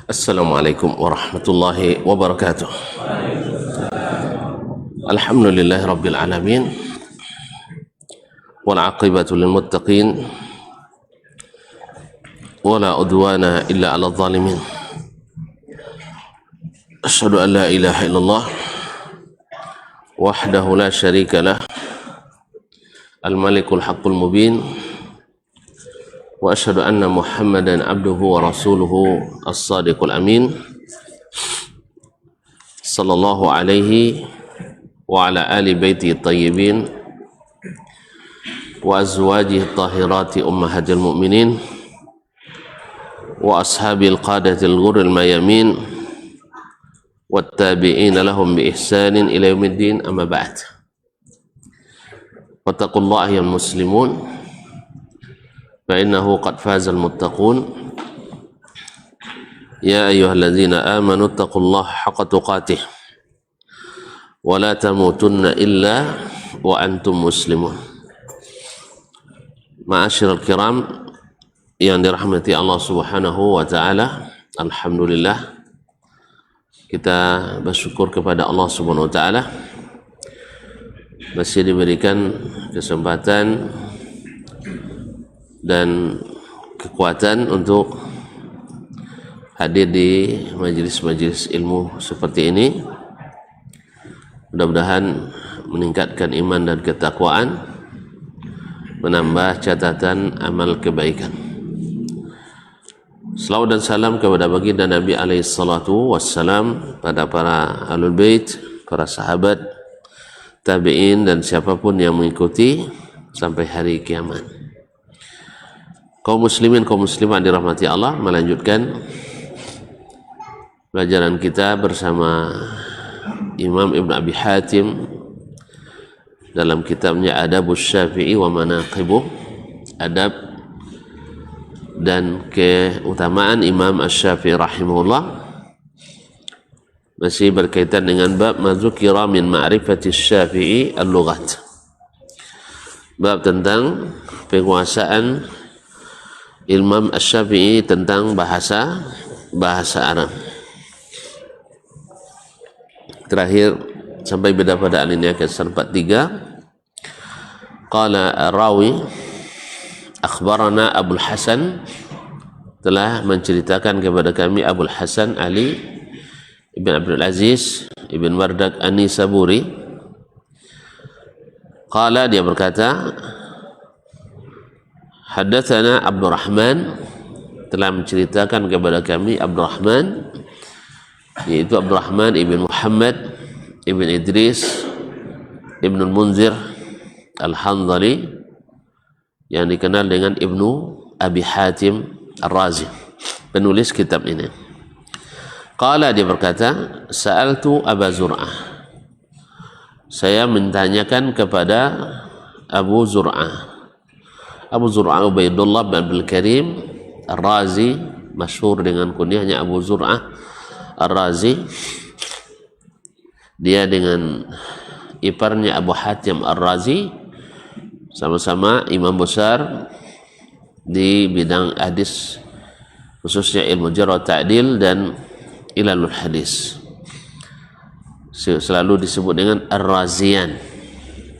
Assalamualaikum warahmatullahi wabarakatuh. Alhamdulillahi rabbil alamin. Wal aqibatu lil muttaqin. Wala udwana illa 'alal zalimin. Asyhadu an la ilaha illallah wahdahu la syarika lah. Al-malikul haqqul mubin. Wa asyhadu anna Muhammadan abduhu wa rasuluhu as-sadiqul amin sallallahu alaihi wa ala ali baiti tayyibin wa azwajihi tahirati ummahatil mu'minin wa ashabil qadatil ghurril mayamin wat tabi'ina lahum bi ihsanin ila yaumiddin, amma ba'd. Wattaqullaha ya muslimun فإنه قد فاز المتقون يا أيها الذين آمنوا اتقوا الله حق تقاته ولا تموتن إلا وأنتم مسلمون. Ma'asyiral kiram yang dirahmati Allah Subhanahu wa taala, alhamdulillah kita bersyukur kepada Allah Subhanahu wa taala masih diberikan kesempatan dan kekuatan untuk hadir di majelis-majelis ilmu seperti ini. Mudah-mudahan meningkatkan iman dan ketakwaan, menambah catatan amal kebaikan. Salawat dan salam kepada baginda Nabi alaihi salatu wassalam, pada para ahlul bait, para sahabat, tabi'in dan siapapun yang mengikuti sampai hari kiamat. Kaum muslimin, kaum muslimat dirahmati Allah, melanjutkan pelajaran kita bersama Imam Ibn Abi Hatim dalam kitabnya Adabus Syafi'i wa Manaqibuh, adab dan keutamaan Imam Asy-Syafi'i rahimahullah. Masih berkaitan dengan bab mazukira min ma'rifati Syafi'i al-lughat, bab tentang penguasaan Imam Asy-Syafi'i tentang bahasa Arab. Terakhir sampai pada alinea ke-43. Qala rawi akhbarana Abul Hasan, telah menceritakan kepada kami Abul Hasan Ali ibn Abdul Aziz ibn Wardak An-Nisaburi. Qala, dia berkata, Haddatsana Abdurrahman, telah menceritakan kepada kami Abdurrahman, yaitu Abdurrahman ibn Muhammad ibn Idris ibn Munzir Al-Hanzali, yang dikenal dengan Ibnu Abi Hatim Ar-Razi, penulis kitab ini. Qala, dia berkata, Sa'altu Aba Zur'ah, saya mentanyakan kepada Abu Zur'ah. Abu Zur'ah Ubaidullah bin Abdul Karim Ar-Razi, masyhur dengan kunyahnya Abu Zur'ah Ar-Razi. Dia dengan iparnya Abu Hatim Ar-Razi sama-sama imam besar di bidang hadis, khususnya ilmu jarh wa ta'dil dan ilalul hadis. Selalu disebut dengan Ar-Razian,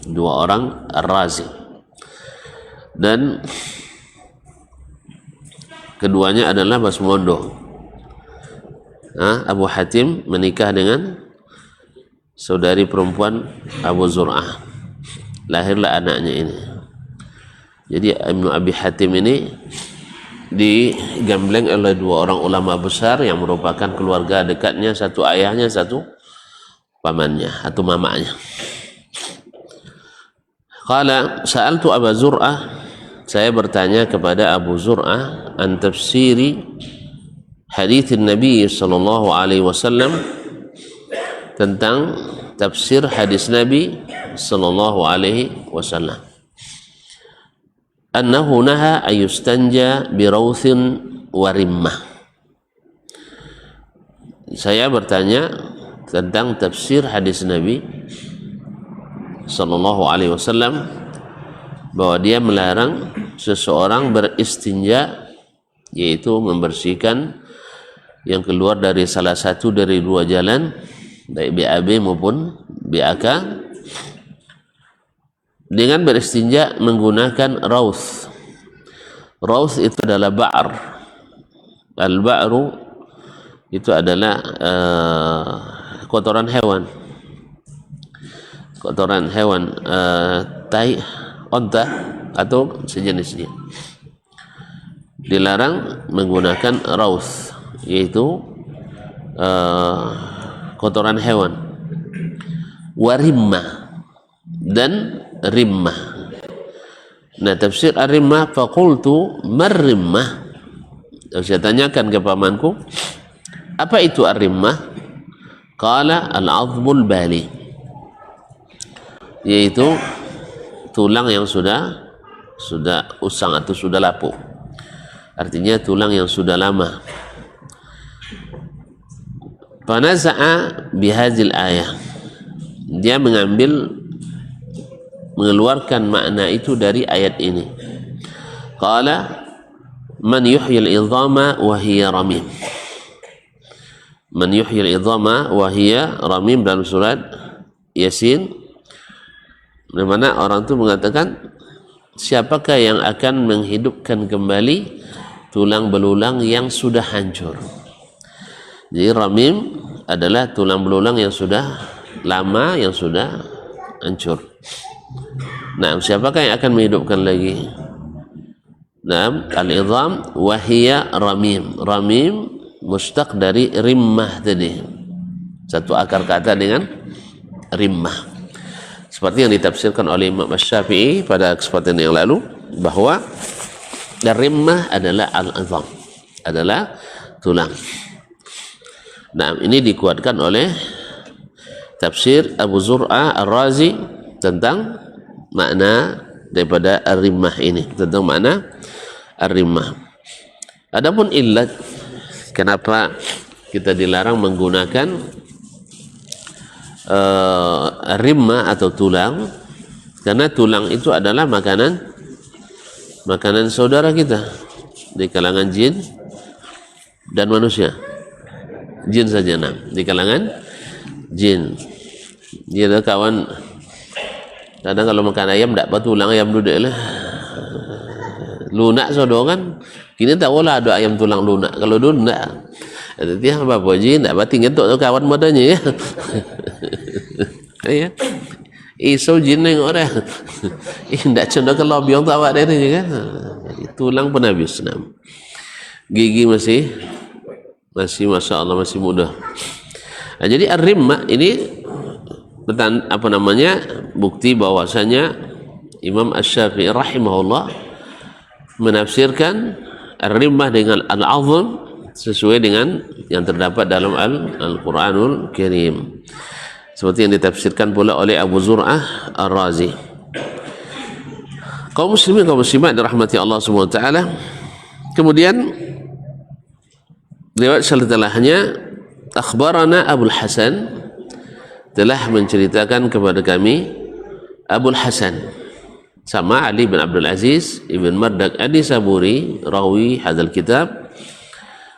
dua orang Ar-Razi. Dan keduanya adalah Basmondo. Abu Hatim menikah dengan saudari perempuan Abu Zur'ah, lahirlah anaknya ini. Jadi Ibnu Abi Hatim ini digembleng oleh dua orang ulama besar yang merupakan keluarga dekatnya, satu ayahnya, satu pamannya atau mamanya. Qala sa'altu Aba Zur'ah, saya bertanya kepada Abu Zur'ah an tafsiri hadits Nabi sallallahu alaihi wasallam, tentang tafsir hadis Nabi sallallahu alaihi wasallam. Annahu naha ayustanja birawthin wa rimmah. Saya bertanya tentang tafsir hadis Nabi sallallahu alaihi wasallam bahwa dia melarang seseorang beristinja, yaitu membersihkan yang keluar dari salah satu dari dua jalan, baik BAB maupun BAK, dengan beristinja menggunakan rauth. Rauth itu adalah ba'r. Al-ba'ru itu adalah kotoran hewan. Kotoran hewan, tai, onta atau sejenisnya. Dilarang menggunakan rauth, yaitu kotoran hewan. Warimma dan rimmah. Nah, tafsir ar-rimmah, faqultu mar-rimmah. Saya tanyakan ke pamanku, apa itu ar-rimmah? Qala al-'azmul bali, yaitu tulang yang sudah usang atau sudah lapuk. Artinya tulang yang sudah lama. Fanaza'a bihadzil ayah. Dia mengeluarkan makna itu dari ayat ini. Qala man yuhyil idhama wa hiya ramim. Man yuhyil idhama wa hiya ramim, dalam surat Yasin, di mana orang itu mengatakan, siapakah yang akan menghidupkan kembali tulang belulang yang sudah hancur. Jadi ramim adalah tulang belulang yang sudah lama, yang sudah hancur. Nah, siapakah yang akan menghidupkan lagi? Nah, al-idham wahiyya ramim. Ramim mustaq dari rimmah tadi. Satu akar kata dengan rimmah. Seperti yang ditafsirkan oleh Imam Asy-Syafi'i pada kesempatan yang lalu, bahwa rimmah adalah al-idham, adalah tulang. Nah, ini dikuatkan oleh tafsir Abu Zur'ah Ar-Razi tentang makna daripada ar-rimmah ini, tentang makna ar-rimmah. Adapun illat kenapa kita dilarang menggunakan rimmah atau tulang, karena tulang itu adalah makanan saudara kita di kalangan jin dan manusia. Jin saja, di kalangan jin. Dia ada kawan, kadang kalau makan ayam tak apa tulang ayam duduk lah. Lunak sodo kan, kini tak boleh ada ayam tulang lunak. Kalau dulu tak. Jadi apa jin tak apa tinggal tu kawan modanya ya. Ya. Iso jin yang orang. Tidak cenderung ke lobby yang tawa dari ni kan. Tulang pun habis. Gigi masih masya Allah masih muda. Nah, jadi ar-rimmah ini bukti bahwasanya Imam Asy-Syafi'i rahimahullah menafsirkan ar-rimmah dengan al-'azm sesuai dengan yang terdapat dalam Al-Qur'anul Karim, seperti yang ditafsirkan pula oleh Abu Zur'ah Ar-Razi. Kaum muslimin kaum muslimat dirahmati Allah Subhanahu wa taala. Kemudian riwayat setelahnya, akhbarana Abul Hasan, telah menceritakan kepada kami Abul Hasan, sama Ali bin Abdul Aziz ibn Mardak An-Nisaburi, rawi hadzal kitab.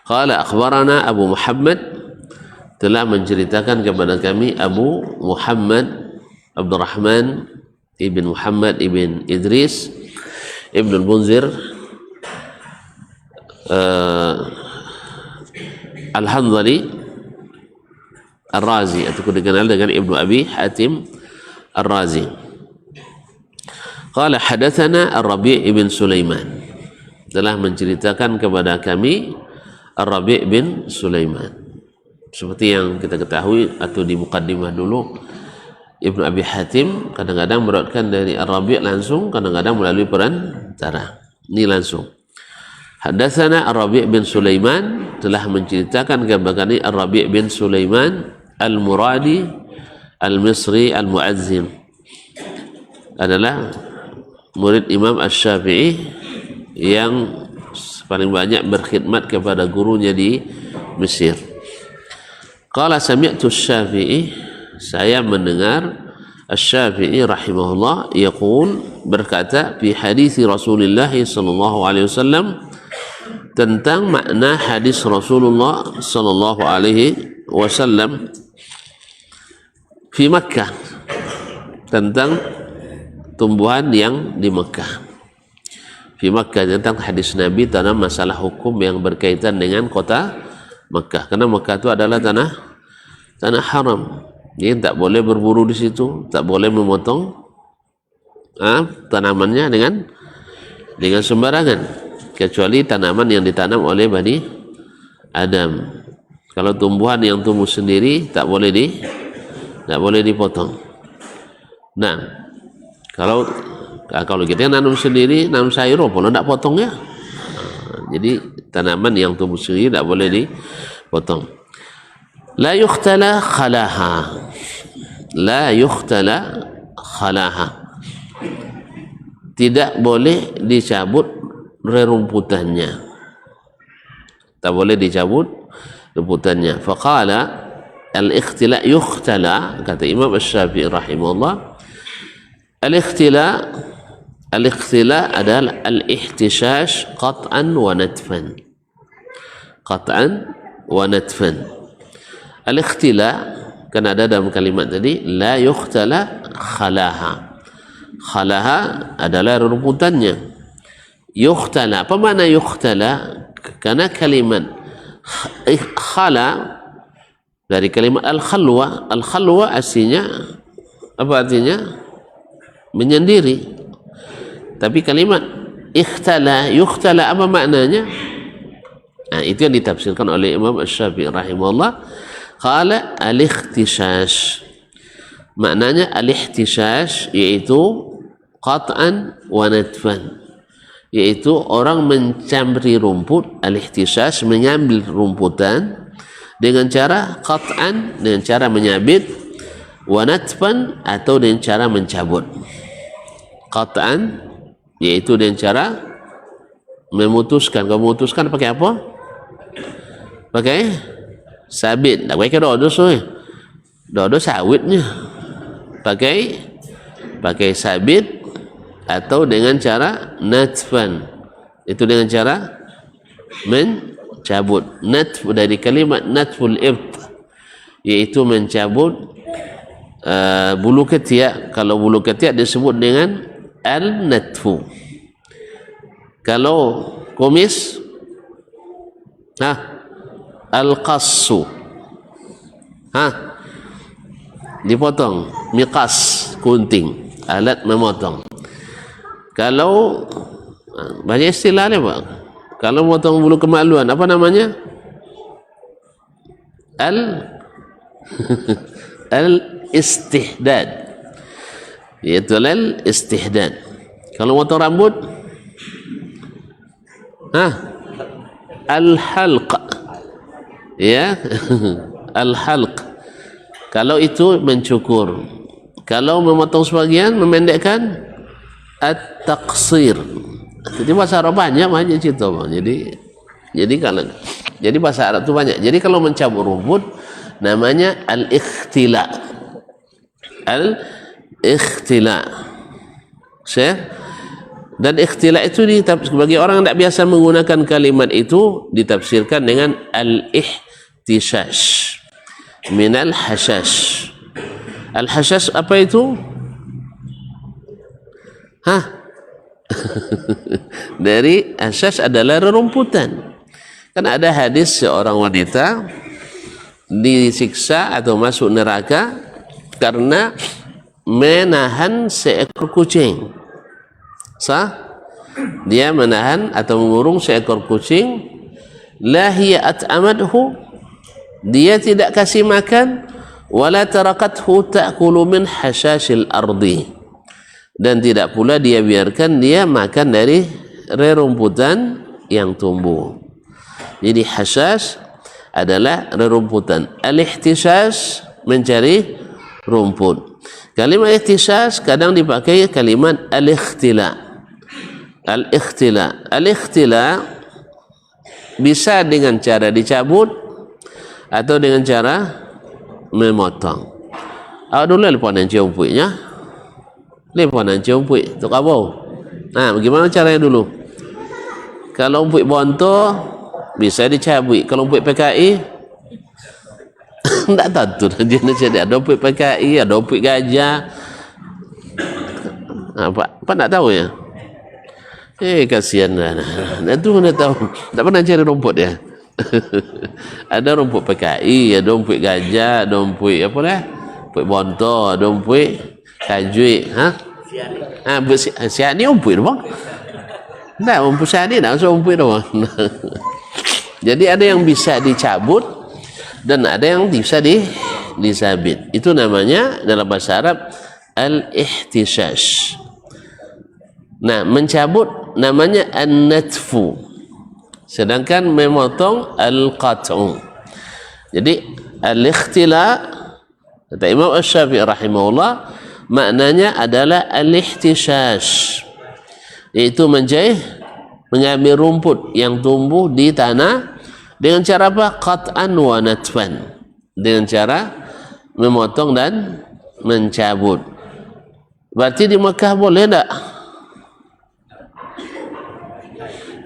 Qala akhbarana Abu Muhammad, telah menceritakan kepada kami Abu Muhammad Abdurrahman ibn Muhammad ibn Idris ibn al-Munzir Al-Hanzali Ar-Razi, atau dikenal dengan Ibnu Abi Hatim Ar-Razi. Qala hadatsana Ar-Rabi' ibn Sulaiman, telah menceritakan kepada kami Ar-Rabi' bin Sulaiman. Seperti yang kita ketahui atau di mukaddimah dulu, Ibnu Abi Hatim kadang-kadang meriwayatkan dari Ar-Rabi' langsung, kadang-kadang melalui perantara. Ini langsung. Hadatsana Ar-Rabi' bin Sulaiman, telah menceritakan kepada kami Ar-Rabi' bin Sulaiman Al-Muradi Al-Misri Al-Mu'azzim, adalah murid Imam Asy-Syafi'i yang paling banyak berkhidmat kepada gurunya di Mesir. Qala sami'tu Asy-Syafi'i, saya mendengar Asy-Syafi'i rahimahullah yaqul, berkata, fi hadits Rasulullah sallallahu alaihi wasallam, tentang makna hadis Rasulullah sallallahu alaihi wasallam di Makkah, tentang tumbuhan yang di Makkah. Di Makkah, tentang hadis Nabi tentang masalah hukum yang berkaitan dengan kota Makkah. Karena Makkah itu adalah tanah haram. Jadi tak boleh berburu di situ, tak boleh memotong tanamannya dengan sembarangan, kecuali tanaman yang ditanam oleh Bani Adam. Kalau tumbuhan yang tumbuh sendiri tak boleh dipotong. Nah, kalau kita nanam sendiri, nanam sayur, apa nak potongnya? Jadi tanaman yang tumbuh sendiri tak boleh dipotong. La yukhtala khalaha. Tidak boleh dicabut rerumputannya. Tak boleh dicabut rumputannya. Faqala al-ikhtila yukhtala, kata Imam Asy-Syafi'i rahimahullah, al-ikhtila adalah al-ihtishash qat'an wa natfan. Al-ikhtila kan ada dalam kalimat tadi, la yukhtala khalaha. Khalaha adalah rerumputannya. Yukhtala, apa makna yukhtala? Karena kalimat khala dari kalimat al-khalwa. Al-khalwa aslinya apa artinya? Menyendiri. Tapi kalimat yukhtala apa maknanya? Nah, itu yang ditafsirkan oleh Imam Asy-Syafi'i rahimahullah. Qala al-ikhtishash. Maknanya al-ihtishash yaitu qat'an wa natfan, yaitu orang mencambri rumput. Al-ihtishash, mengambil rumputan dengan cara qat'an, dengan cara menyabit, wa natfan, atau dengan cara mencabut. Qat'an yaitu dengan cara memutuskan. Kalau memutuskan pakai apa? Pakai sabit. Tak pakai dodo sawitnya. Pakai sabit, atau dengan cara natfan, itu dengan cara mencabut. Natf dari kalimat natful ibt, yaitu mencabut bulu ketiak. Kalau bulu ketiak disebut dengan al-natfu. Kalau kumis, al-qassu, dipotong. Miqas, gunting, alat memotong. Kalau banyak istilahnya Pak. Kalau memotong bulu kemaluan, apa namanya? Al-istihdad, yaitu al-istihdad. Kalau memotong rambut, al-halq, ya. Al-halq. Kalau itu mencukur. Kalau memotong sebagian, memendekkan, at-taqsir. Jadi bahasa Arab banyak cerita Bang. Jadi bahasa Arab itu banyak. Jadi kalau mencabut rumput namanya al-ikhtila. Dan ikhtila itu bagi orang yang tidak biasa menggunakan kalimat itu ditafsirkan dengan al-ihtishash minal hashash. Al-hashash apa itu? Dari hashash adalah rerumputan. Kan ada hadis seorang wanita disiksa atau masuk neraka karena menahan seekor kucing. Dia menahan atau mengurung seekor kucing. La hiya at'amadhu, dia tidak kasih makan, wala tarakathu ta'kulu min hashashil ardi, dan tidak pula dia biarkan dia makan dari rerumputan yang tumbuh. Jadi hashash adalah rerumputan. Al-ihtishash mencari rumput. Kalimat ihtishash kadang dipakai kalimat al-ikhtila. Al-ikhtila bisa dengan cara dicabut atau dengan cara memotong. Awak dulu lepas nan ciumpuinya, lepas nan ciumpui tu kabau. Bagaimana caranya dulu? Kalau rumput bontor bisa dicabut. Kalau rumput PKI tak tentu dia nak cari. Ada rumput PKI, ada rumput gajah. Apa nak tahu ya? Kasihan lah. Itu mana tahu. Tak pernah cari rumput dia. Ada rumput PKI, ada rumput gajah, ada rumput apa lah? Rumput bontor, ada rumput kajuit. Siap ni rumput tu bang. Tak, rumput siap ni tak masuk rumput tu bang. Jadi ada yang bisa dicabut dan ada yang bisa disabit. Itu namanya dalam bahasa Arab al-ihtishash. Nah, mencabut namanya an-natfu. Sedangkan memotong al-qat'u. Jadi al-ikhtila kata Imam Asy-Syafi'i rahimahullah maknanya adalah al-ihtishash. Yaitu mengambil rumput yang tumbuh di tanah dengan cara apa? Qat'an wa natfan. Dengan cara memotong dan mencabut. Berarti di Mekah boleh tak?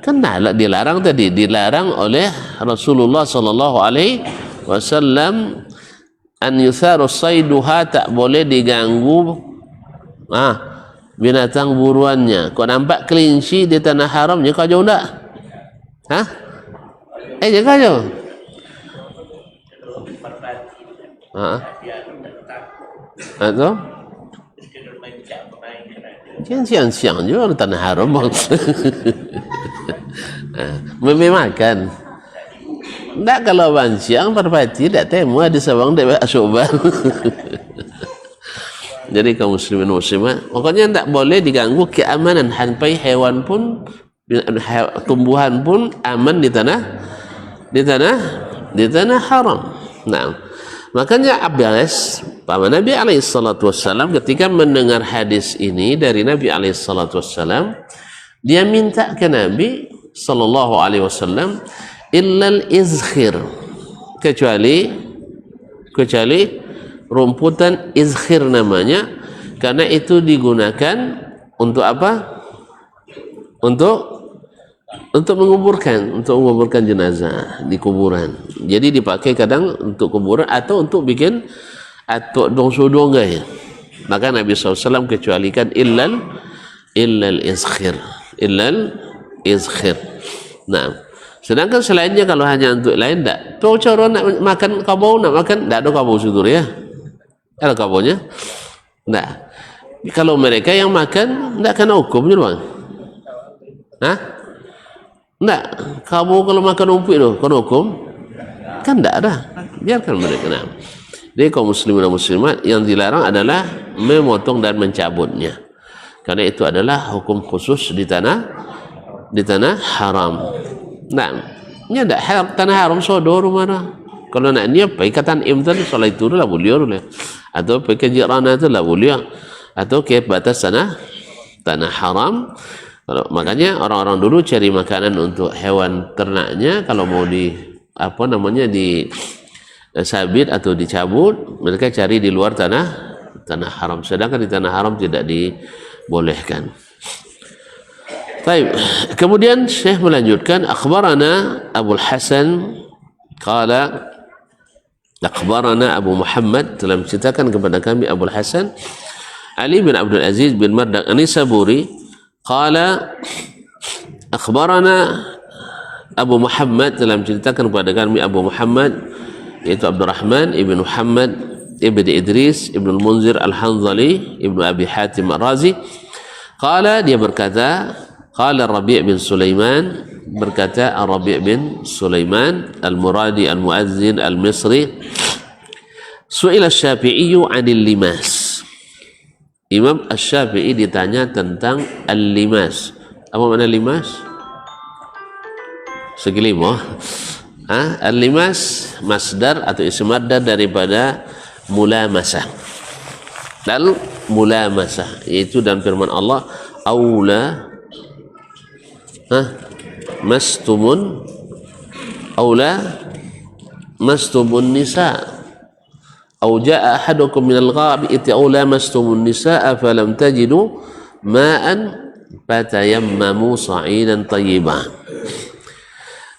Kan dilarang tadi, dilarang oleh Rasulullah sallallahu alaihi wasallam an yutharu sayduha, tak boleh diganggu binatang buruannya. Kau nampak kelinci di tanah haramnya, kau jauh tak? Jaga jauh. Atau jangan siang juga di tanah haram bang. Makan. Tak kalau bang siang perpati tak temu ada sabang tak asyuban. Jadi kaum muslimin muslimat, pokoknya tak boleh diganggu keamanan sampai hewan pun, tumbuhan pun aman di tanah haram. Nah, makanya Abbas, paman Nabi alaihissalam ketika mendengar hadis ini dari Nabi alaihissalam, dia minta ke Nabi sallallahu alaihi wasallam illal izkhir, kecuali rumputan izkhir namanya, karena itu digunakan untuk apa? Untuk menguburkan jenazah di kuburan. Jadi dipakai kadang untuk kuburan atau untuk bikin atau dong-sudong gaya. Maka Nabi SAW kecualikan illal izkhir. Nah, sedangkan selainnya kalau hanya untuk lain tak. Tuh cara nak makan kabau, nak makan tak ada kabau situ ya. Ada kabaunya? Tak. Kalau mereka yang makan tak kena hukum je bang. Tak. Kabau kalau makan rumput tu kena hukum? Kan tak ada. Biarkan mereka. Nah. Jadi kaum muslimin dan muslimat, yang dilarang adalah memotong dan mencabutnya. Karena itu adalah hukum khusus di tanah haram. Nah, ini ada tanah haram sodor mana? Kalau nak ni apa? Ikatan imtan soal itu lah boleh lah. Atau pergi jirana itu lah boleh. Atau ke batas tanah haram. Kalau makanya orang-orang dulu cari makanan untuk hewan ternaknya, kalau mau di sabit atau dicabut, mereka cari di luar tanah haram. Sedangkan di tanah haram tidak dibolehkan. Baik. Kemudian Syekh melanjutkan, akhbarana Abu Hasan qala, akhbarana Abu Muhammad, telah menceritakan kepada kami Abu Hasan Ali bin Abdul Aziz bin Mardak An-Nisaburi qala, akhbarana Abu Muhammad, telah menceritakan kepada kami Abu Muhammad, yaitu Abdurrahman ibn Muhammad ibn Idris ibn Al-Munzir Al-Hanzali ibn Abi Hatim Ar-Razi. Qala, dia berkata, qala Rabi' bin Sulaiman, berkata Rabi' bin Sulaiman Al-Muradi Al-Muazzin Al-Misri, su'ila Syafi'iyu 'anil limas. Imam Asy-Syafi'i ditanya tentang al-limas. Apa makna limas? Segi lima. Al-limas masdar atau isim masdar daripada mulamasah. Lalu mulamasah yaitu dalam firman Allah, aula mastumun nisa au jaa ahadukum minal ghaibati aw lamastumun nisaa falam tajidu ma'an fatayammamu sa'idan tayyiban.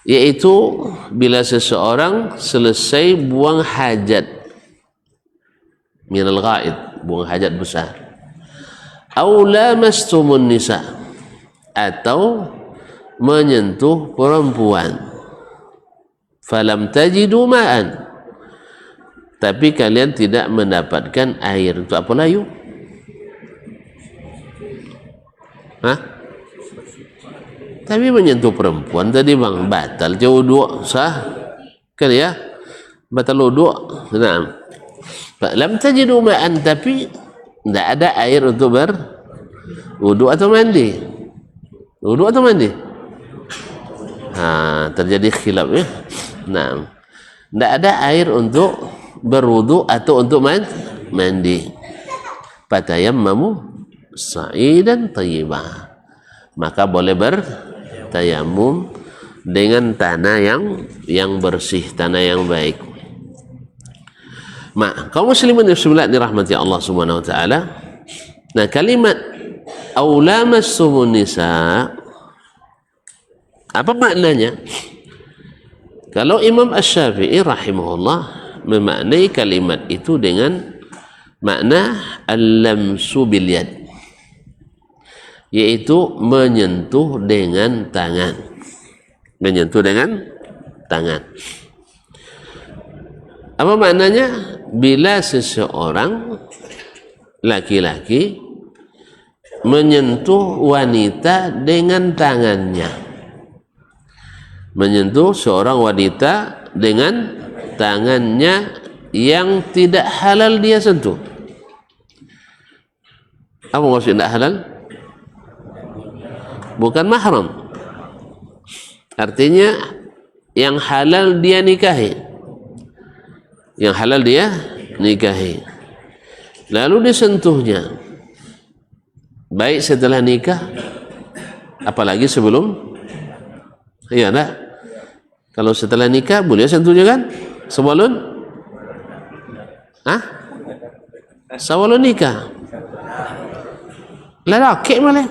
yaitu bila seseorang selesai buang hajat minal ghaid, buang hajat besar, au lamastumun nisa, atau menyentuh perempuan, falam tajidu ma'an, tapi kalian tidak mendapatkan air. Untuk apa layu? Hah? Tapi menyentuh perempuan tadi bang, batal je wudu, sah kan ya? Batal wudu. Nah, lam tajidu ma'an, tapi tidak ada air untuk berwudu atau mandi. Wudu atau mandi? Terjadi khilaf ya. Nah, tidak ada air untuk berwudu atau untuk mandi. Fatayammamu sa'idan thayyibah, maka boleh bertayamum dengan tanah yang bersih, tanah yang baik. Kaum muslimin yang dirahmati Allah Subhanahu wa taala. Nah, kalimat aw lamassumun nisa, apa maknanya? Kalau Imam Asy-Syafi'i rahimahullah memaknai kalimat itu dengan makna al-lamsu bil yad, yaitu menyentuh dengan tangan. Menyentuh dengan tangan. Apa maknanya? Bila seseorang laki-laki menyentuh wanita dengan tangannya, menyentuh seorang wanita dengan tangannya yang tidak halal dia sentuh. Apa maksud tidak halal? Bukan mahram. Artinya yang halal dia nikahi, yang halal dia nikahi, lalu disentuhnya, baik setelah nikah apalagi sebelum. Iya tak? Kalau setelah nikah boleh sentuhnya kan? Sebelum sebelum nikah lelaki malah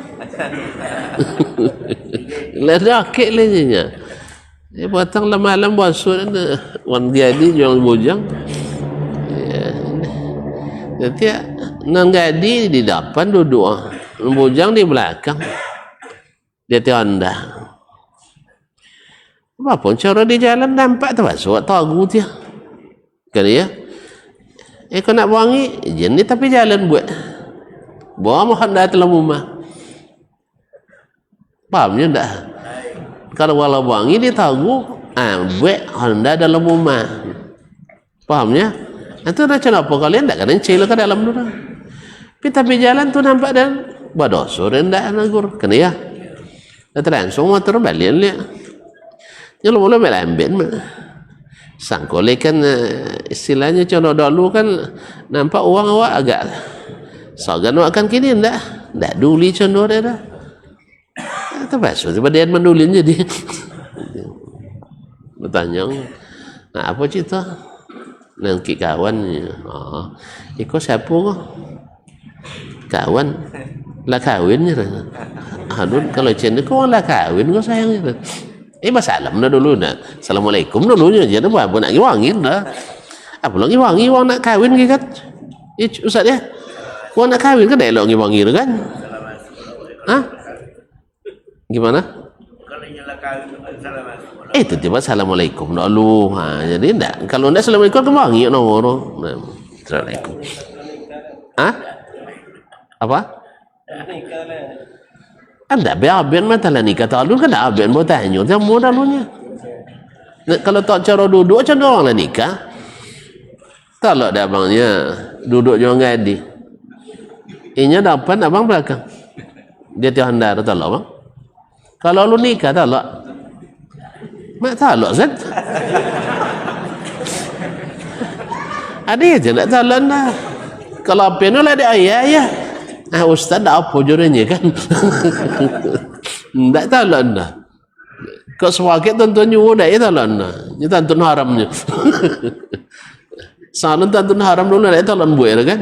lelaki lainnya. Dia batang malam basuh wan gadi jual bujang. Jadi nang gadi di depan duduk, bujang di belakang. Dia tianda. Apapun cara di jalan nampak tu basuh tagu dia. Kan ya? Kau nak wangi, jenis tapi jalan buat. Bawa mohon dah dalam rumah. Pahamnya tak? Kalau walau wangi dia tahu, buat Honda dalam rumah. Pahamnya? Itu macam apa kalian tak kena cila ke dalam dulu. Tapi jalan tu nampak dan badosor rendah nagur. Kena ya? Dah langsung motor balik dia. Kalau boleh melamben. Sangkole kan istilahnya contoh dulu kan nampak uang awak agak sogan awak kan kini tak duli contoh dia dah. Terbasuh daripada yang mendulin jadi bertanya apa cerita nanti kawan ikut siapa kok kawan lah kawin je aduh kalau macam ni kau lah kawin kau sayang je salam dah dulu nak assalamualaikum dulu je dah apa nak wangi dah apa lagi wangi orang nak kawin ke kan ustaz ya orang nak kawin kan dah elok wangi kan gimana? Itu tiba assalamualaikum dulu. Jadi enggak. Kalau enggak assalamualaikum kan wangi nomor. Assalamualaikum. Apa? Anda biar matalah nikah talun kan dah biar mau tanya dia mau dalunya. Kalau tak cara duduk macam orang lah nikah. Kalau ada abangnya duduk jangan ngadi. Inya depan abang belakang. Dia tiandar tak lah bang. Kalau lu nikah tak lah. Mak tak lah Zat. Ada aja tak tak lah. Kalau apa ni lah ada ayah. Ustaz dah apa jurenya kan. Tak tak lah. Kau sewakit tuan-tuan nyuruh dah tak lah. Ini tuan-tuan haramnya. Salun tuan-tuan haram dulu dah tak lah buat kan.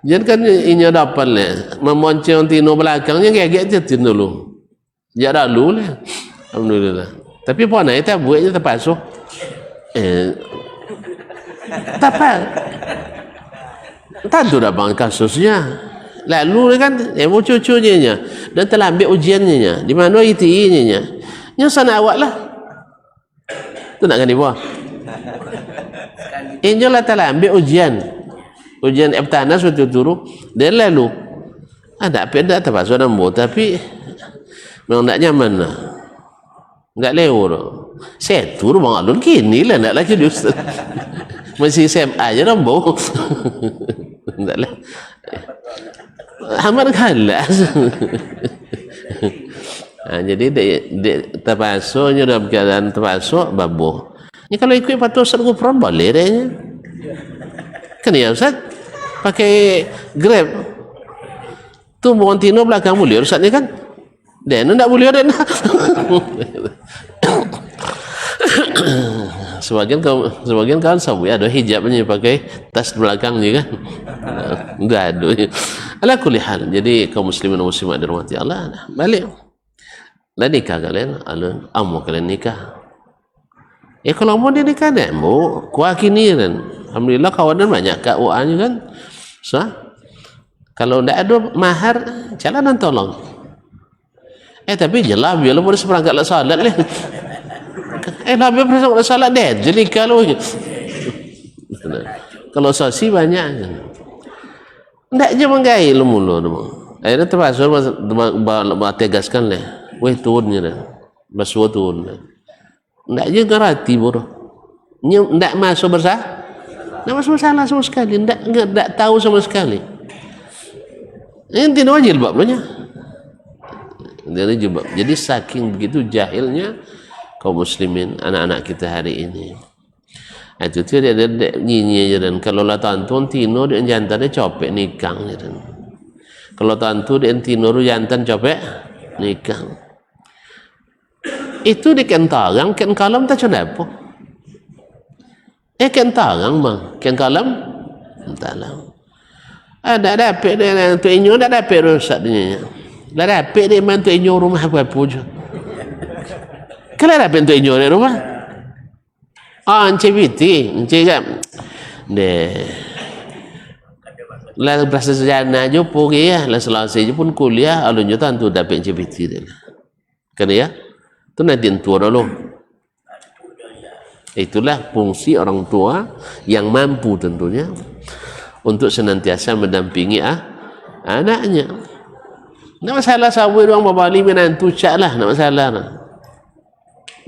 Jadi kan inya dapat le memonceng tino belakangnya kayak gitu dulu. Ya lalu lah. Alhamdulillah. Tapi puan itu buatnya terpaksa. Tapi tentu dah bang kasusnya. Lalu kan mau cucunya dan telah ambil ujiannya di mana ITI-nya. Yang sana awak lah. Tu nak kani buah. Ini lah telah ambil ujian Eptanas waktu turu dan lalu ada apa dah terpaksa nambah tapi memang tak nyaman lah. Enggak lewat. Saya turu bang Alun kini lah nak lagi di Ustaz. Masih SMA aja nambah. Tak lah. Hamar kalah. Jadi terpaksa dalam keadaan terpaksa babuh. Ni kalau ikut patut Ustaz Gufron boleh deh. Kan ya Ustaz pakai Grab. Tu Montino belakang boleh Ustaz ni kan? Dan nak boleh ada. Sebagian kawan sabu ada hijabnya pakai tas belakangnya kan. Enggak ada. Ala kulli hal. Jadi kaum muslimin dan muslimat dirahmati Allah, balik. Lah nikah kalian, alun amu kalian nikah. Kalau mau dia nikah dah, mau kuat kini kan. Alhamdulillah kawanan banyak KUA-nya kan. So, kalau tidak ada mahar, jalanan tolong. Tapi jelas bila boleh seperangkat lah salat leh. Lebih perangkat salat deh. Jadi kalau sasi banyak. Tidak je menggai mulu. Akhirnya terpaksa tegaskan leh. Weh turunnya dah. Basuh turun dah. Tidak je ngerti bodoh. Tidak masuk bersalah. Tidak masuk bersalah sama sekali. Tidak tahu sama sekali. Ini tidak wajib babnya. Jadi saking begitu jahilnya kaum muslimin anak-anak kita hari ini. Itu dia ada nyanyi aja dan kalau lah tuan tino dia jantan dia copek nikah je dan. Kalau tuan dia tino jantan copek nikah. Itu di kentarang ken kalam tak kenapa. Kentarang bang, ken kalam entahlah. Ada dapat dia tu inyo dah dapat rusak dia. Dah dapat dia mantu inyo rumah apa je. Kalau dapat tu inyo rumah. Encik biti, encik kan. Deh. Lah bahasa sejarah je pergi ya, lah selesai je pun kuliah, alun je tu dapat encik biti dia. Kan ya? Tu nanti tua dulu. Itulah fungsi orang tua yang mampu tentunya untuk senantiasa mendampingi anaknya. Tak masalah sahabat orang babali menantu cak lah, tak masalah lah.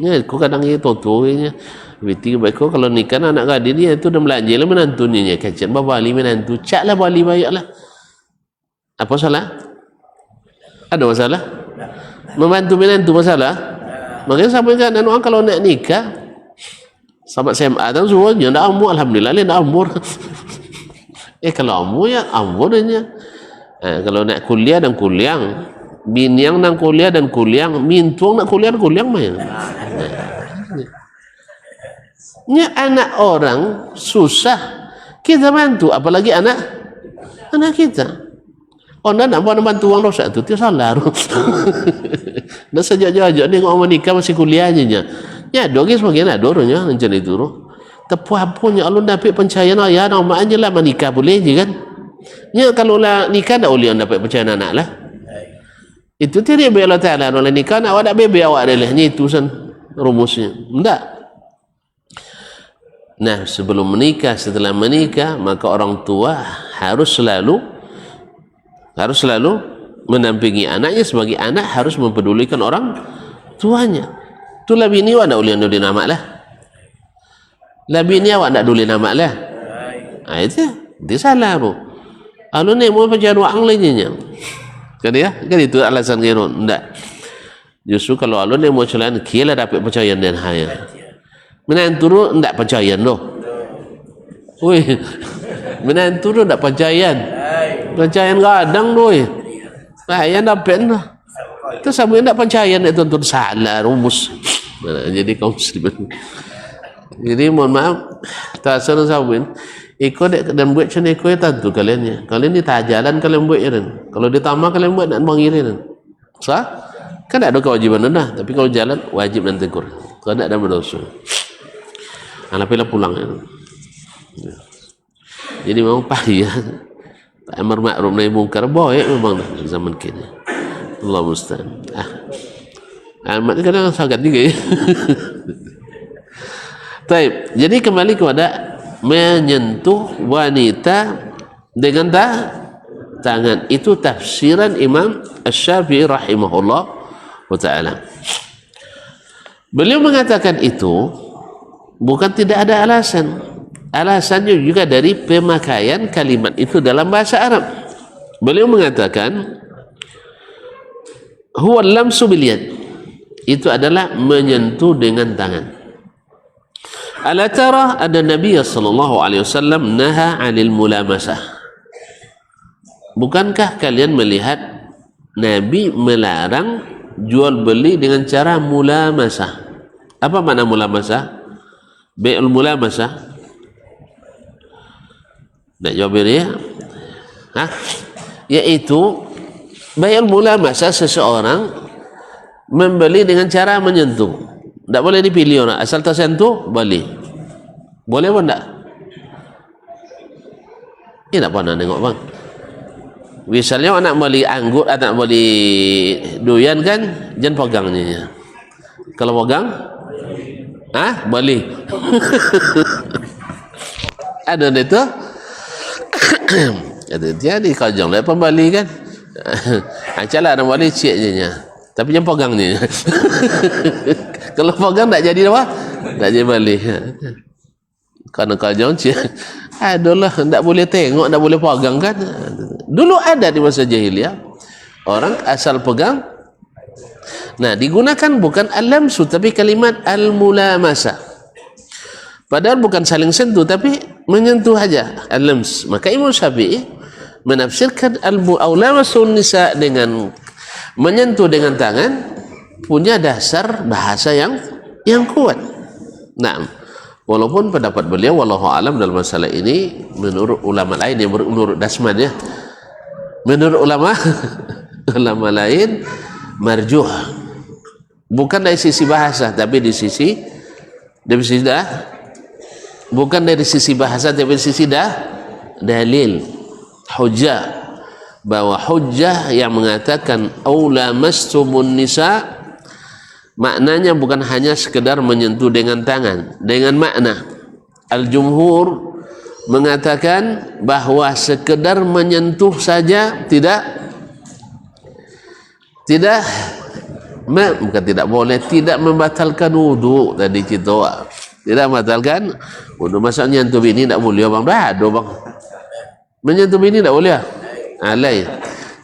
Ya, aku kadang itu tutunya. Biti baik kalau nikah anak gadis ni itu dah belanja lah menantu ni nya kacang babali menantu cak lah bali bayak lah. Apa salah? Ada masalah? Membantu menantu masalah? Makanya sampai kan orang kalau nak nikah sahabat SMA dan semuanya nak amur alhamdulillah dia nak amur. Kalau amur ya amur dia. Kalau nak kuliah dan kuliah, biniang nak kuliah dan kuliah, mintuang nak kuliah dan kuliah main. Nya anak orang susah kita bantu, apalagi anak kita. Orang nak buat bantu orang dosa tu dia salah. Dah sejak-jajak ni orang menikah masih kuliah aja nya. Ya dogi sebagian ada orangnya macam itu. Tepuh punya alun dapat pencahayaan ayah dan mak aja lah menikah boleh je kan. Ya kalau lah nikah dah boleh dapat pencahayaan anak lah. Itu tidak biar Allah Ta'ala oleh nikah nak awak nak bebe awak adalah ni itu san rumusnya. Enggak. Nah sebelum menikah, setelah menikah maka orang tua harus selalu mendampingi anaknya. Sebagai anak harus mempedulikan orang tuanya. Tu lah bini awak nak boleh nama lah. Lah bini awak nak boleh nama lah. Itu dia salah tu. Alun ni mau percaya ruang lainnya. Kan ya? Kan itu alasan dia enggak. Justru kalau alun ni mau jalan kira dapat percayaan dan haya. Menantu enggak percayaan doh. Woi. Menantu enggak percayaan. Percayaan kadang doh. Saya dapat dah. Itu sama enggak percayaan itu tuan salah rumus. Jadi kaum muslimin. Jadi mohon maaf tak salah sabun. Ikut dan buat macam ni ikut tentu kalian ya. Kalian ni tak jalan kalian buat ya kan. Kalau ditambah kalian buat nak panggil kan. Sah? Kan ada kewajiban dah. Tapi kalau jalan wajib dan tegur. Kalau tidak ada berdosa. Alhamdulillah pulang ya. Jadi memang payah. Amar ma'ruf nahi munkar boleh memang dah zaman kini. Allah musta'an. Amat kadang sangat juga ya. Baik, jadi kembali kepada menyentuh wanita dengan tangan. Itu tafsiran Imam Asy-Syafi'i rahimahullah wa ta'ala. Beliau mengatakan itu bukan tidak ada alasan. Alasannya juga dari pemakaian kalimat itu dalam bahasa Arab. Beliau mengatakan huwa lamsu bil yad. Itu adalah menyentuh dengan tangan. Ala tara ada Nabi sallallahu alaihi wasallam naha 'anil mulamasah. Bukankah kalian melihat Nabi melarang jual beli dengan cara mulamasah? Apa makna mulamasah? Bai'ul mulamasah. Nak jawab ini ya? Yaitu bai'ul mulamasah, seseorang membeli dengan cara menyentuh. Tak boleh dipilih orang, asal tersentuh boleh. Boleh pun tak? Ini tak pernah tengok bang. Misalnya nak beli anggur atau nak beli durian kan, jangan pegangnya. Kalau pegang, boleh. Ada itu. Ada jadi kajang lah pembeli kan. Acalah nak beli ceknya. Tapi jangan pegangnya. Kalau pegang tak jadi apa? Tak jadi balik. Karena kajang cik. Adalah tak boleh tengok, tak boleh pegang kan. Dulu ada di masa jahiliyah. Orang asal pegang. Nah, digunakan bukan al-lamsu tapi kalimat al-mulamasa. Padahal bukan saling sentuh tapi menyentuh aja al-lams. Maka Imam Syafi'i menafsirkan al-mulamasun nisa dengan menyentuh dengan tangan punya dasar bahasa yang kuat. Nah, walaupun pendapat beliau wallahu alam dalam masalah ini menurut ulama lain yang menurut Dasman ya, menurut ulama lain marjuh, bukan dari sisi bahasa tapi bukan dari sisi bahasa tapi dari sisi dalil hujjah, bahwa hujjah yang mengatakan aula mastumun nisa maknanya bukan hanya sekedar menyentuh dengan tangan, dengan makna al-jumhur mengatakan bahwa sekedar menyentuh saja bukan tidak boleh, tidak membatalkan wudu. Tadi kita tidak membatalkan wudu. Masa nyentuh bini tak boleh bang? Dah ada bang, menyentuh bini tak boleh lain.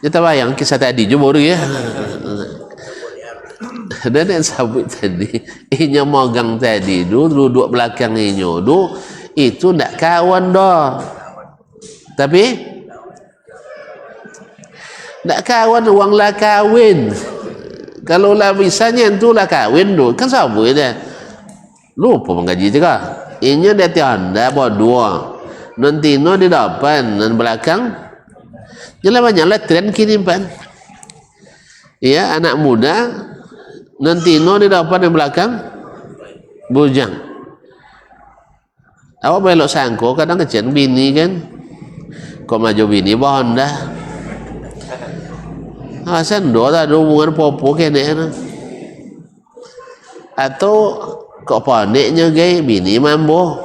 Kita bayang kisah tadi je baru ya. Dan yang sabut tadi, inya mogang tadi duduk belakang inyo itu ndak kawan dah. Tapi ndak kawan uang lah kawin. Kalau lah bisanya itu lah kawin kan sabut dah. Lupa menggaji juga. Inya dia tiada berdua. Nanti no di depan dan belakang. Jelas banyaklah tren kini pan. Ya, anak muda nanti no di depan dan belakang bujang. Awak belok sangko kadang kecil bini kan. Kok maju bini bohong dah. Asan doa ada hubungan popo kene. Atau kok pandeknya gay bini mambo.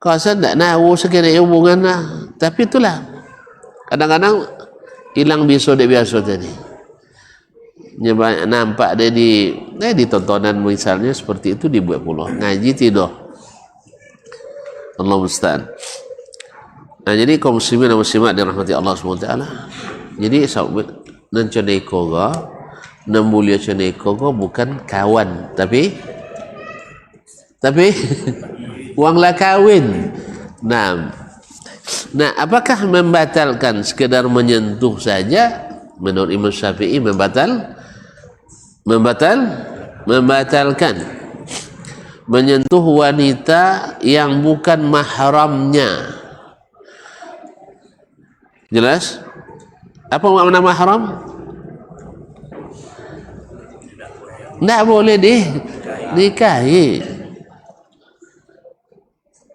Kau asan tak nahu sekene hubungan lah. Tapi itulah. Kadang-kadang hilang biasa tadi. Nampak dia di tontonan misalnya seperti itu dibuat pula. Ngaji tidak. Allah musta'an. Nah, jadi kaum muslimin dan muslimat dirahmati Allah SWT. Jadi sahabat dan ceneko ga, dan mulia ceneko ga bukan kawan, tapi uanglah kawin. Nah, apakah membatalkan sekedar menyentuh saja? Menurut Imam Syafi'i membatalkan menyentuh wanita yang bukan mahramnya. Jelas? Apa makna mahram? Tidak boleh nikahi.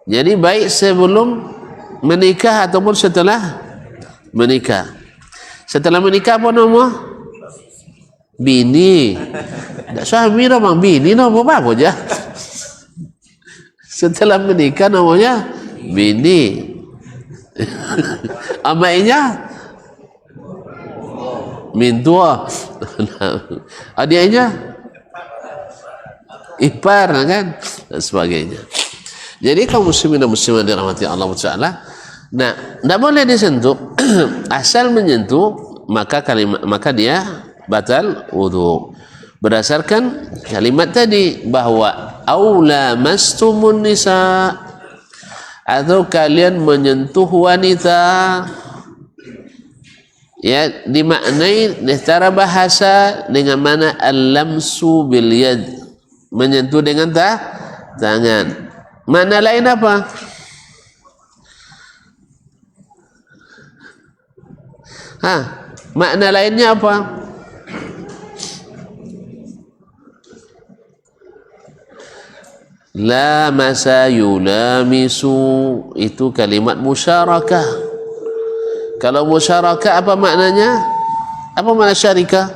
Jadi baik sebelum menikah ataupun setelah menikah. Setelah menikah apa nama? Bini. Tak suami nama bini nama apa aja. Setelah menikah namanya bini. Amainya mintua. Adiknya ipar kan dan sebagainya. Jadi kaum muslimin dan muslimat dirahmati Allah Taala, nah, tidak boleh disentuh. Asal menyentuh maka dia batal wudu. Berdasarkan kalimat tadi bahwa aula mastumun nisa, atau kalian menyentuh wanita, ya, dimaknai secara bahasa dengan mana al-lamsu bil yad, menyentuh dengan tangan. Makna lain apa? Makna lainnya apa? La masa yulamisu, itu kalimat musyarakah. Kalau musyarakah apa maknanya? Apa makna syarikah?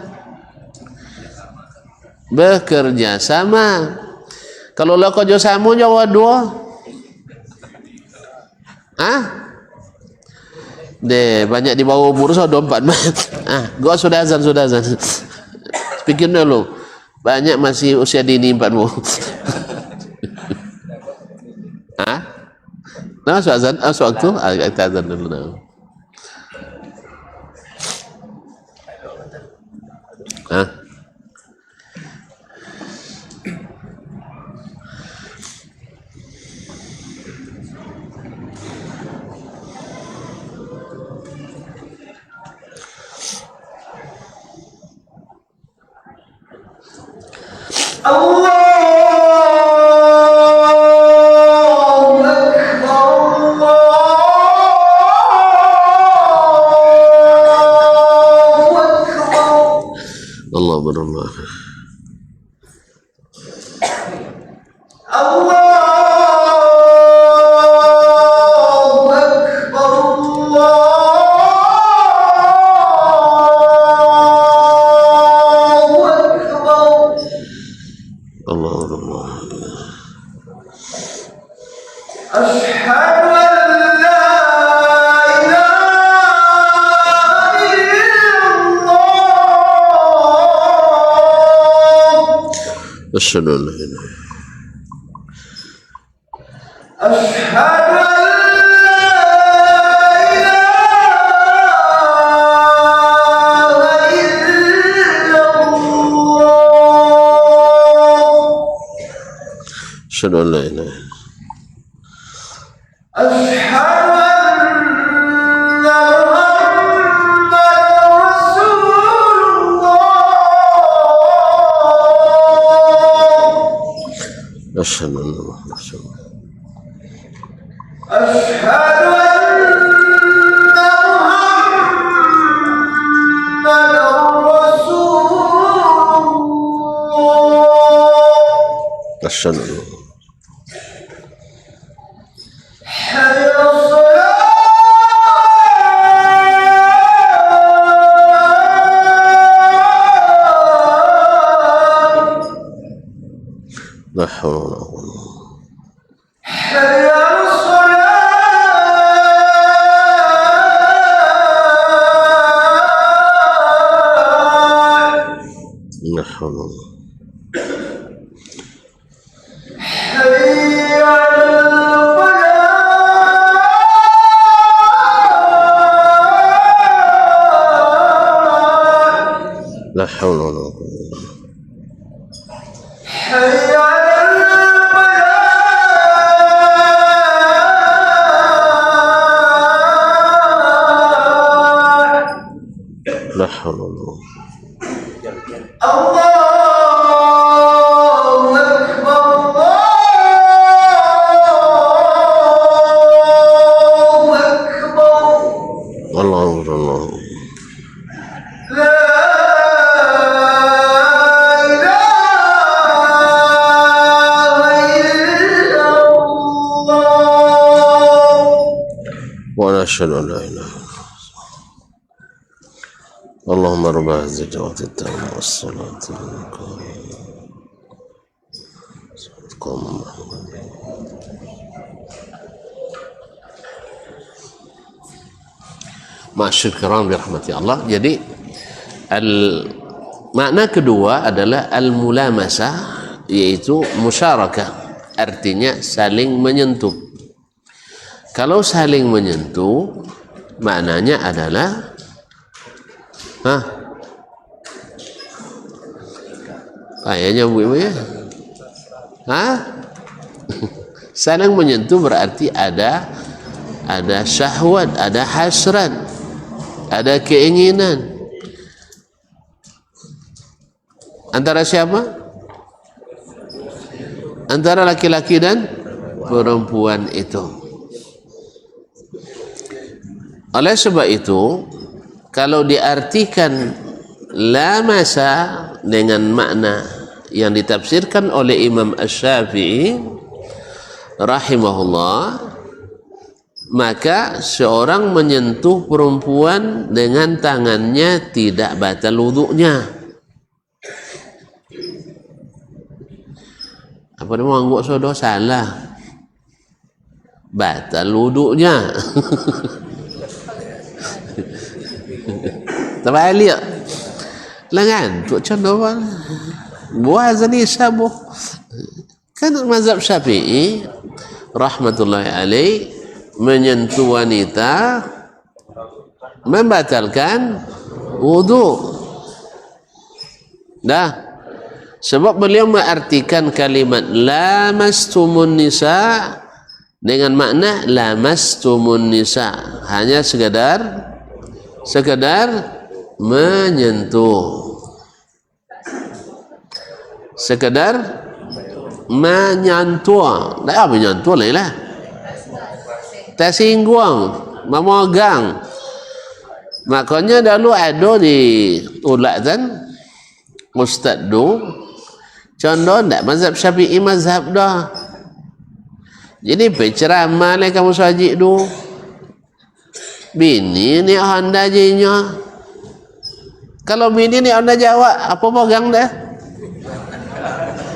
Bekerja sama. Kalau lo kerja sama jawab dua, banyak di bawah umur sudah 4 menit. Gua sudah azan. Pikir dulu, banyak masih usia dini 40. Nah, azan, waktu kita azan dulu nah. Allah berAllah. أشهد أن لا إله أشهد أن لا إله إلا الله أشهد أن لا إله أشهد أشهد أن محمد رسول الله أشهد أن محمد رسول الله أشهد أن حي على الصلاة لا حول ولا قوة حي على الصلاة لا حول ولا قوة حي على الفلاح لا حول ولا قوة حي على لا حول ولا قوة الله أكبر الله أكبر الله أكبر لا إله ونشهد أن لا إله إلا الله اللهم رب هذه الدعوة التامة والصلاة Masyur kiram birahmati Allah. Jadi makna kedua adalah al-mulamasah, yaitu musyarakah, artinya saling menyentuh. Kalau saling menyentuh maknanya adalah ayahnya bu-ibu ya, saling menyentuh berarti ada syahwat, ada hasrat, ada keinginan antara siapa? Antara laki-laki dan perempuan itu. Oleh sebab itu, kalau diartikan lamasa dengan makna yang ditafsirkan oleh Imam Asy-Syafi'i rahimahullah, maka seorang menyentuh perempuan dengan tangannya tidak batal wudunya. Apa dia mau anggap sodoh? Salah, batal wudunya. Terbalik lah kan, tu contoh buah zani sabuh kan. Mazhab Syafi'i rahmatullahi alaih menyentuh wanita membatalkan wudu. Sebab beliau mengartikan kalimat lamastumun nisa dengan makna lamastumun nisa, hanya sekadar menyentuh, sekedar menyentuh. Dah menyentuh lah, tersinggung, memegang. Makanya dulu ada di ulatan Ustaz du contoh tak mazhab Syafi'i mazhab dah. Jadi berceramah lah kamu sajik du, bini ni anda jinya. Kalau bini ni anda jawab apa pegang dah,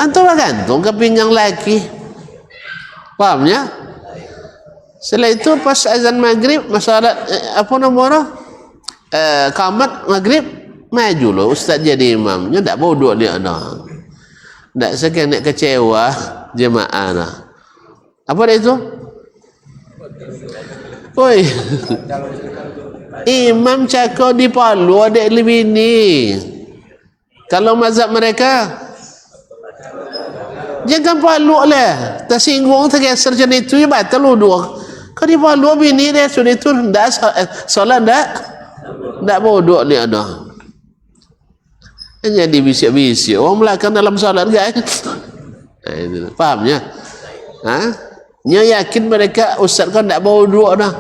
antum gantung ke pinggang laki. Fahamnya? Setelah itu pas azan maghrib, masalah apa namanya, qamat maghrib, maju lo ustaz jadi imamnya, tak bodoh dia dah, tak sekian nak kecewa jemaah dah. Apa dia itu? Oi, imam cakap di Palu ada lebih ni. Kalau mazhab mereka jangan Palu lah, tersinggung tergeser macam itu ya batal wudu. Kau di Palu bini dia sudah itu ndak solat ndak bodoh dia dah. Jadi bisik-bisik orang melakukan dalam solat guys. Fahamnya? Nya yakin mereka ustaz kan ndak bodoh dah.